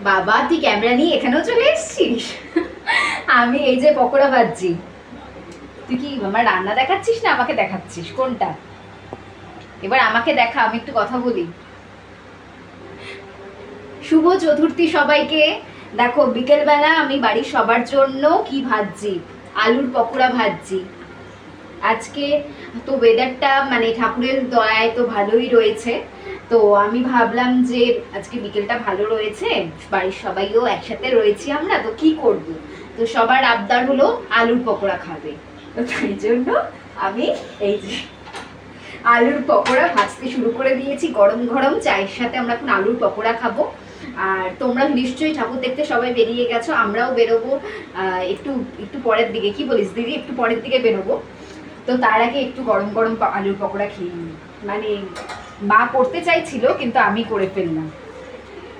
বাবা তুই ক্যামেরা নিয়ে এখানেও চলে এসেছিস। আমি এই যে পকোড়া ভাজছি, তুই কি আমার রান্না দেখাচ্ছিস না আমাকে দেখাচ্ছিস, কোনটা? এবার আমাকে দেখা, আমি একটু কথা বলি। শুভ চতুর্থী সবাইকে। দেখো বিকেলবেলা আমি বাড়ির সবার জন্য কি ভাজছি, আলুর পকোড়া ভাজছি। আজকে তো ওয়েদারটা মানে ঠাকুরের দয়ায় তো ভালোই রয়েছে, তো আমি ভাবলাম যে আজকে বিকেলটা ভালো রয়েছে, বাড়ির সবাইও একসাথে রয়েছি আমরা, তো কি করব, তো সবার আবদার হলো আলুর পকোড়া খাবে, তো তাই জন্য আমি এই যে আলুর পকোড়া ভাজতে শুরু করে দিয়েছি। গরম গরম চায়ের সাথে আমরা এখন আলুর পকোড়া খাবো। আর তোমরা নিশ্চয়ই ঠাকুর দেখতে সবাই বেরিয়ে গেছো, আমরাও বেরোবো একটু একটু পরের দিকে। কি বলিস দিদি, একটু পরের দিকে বেরোবো, তো তার আগে একটু গরম গরম আলুর পকোড়া খেয়ে নিই। মানে মা করতে চাইছিল কিন্তু আমি করে ফেললাম।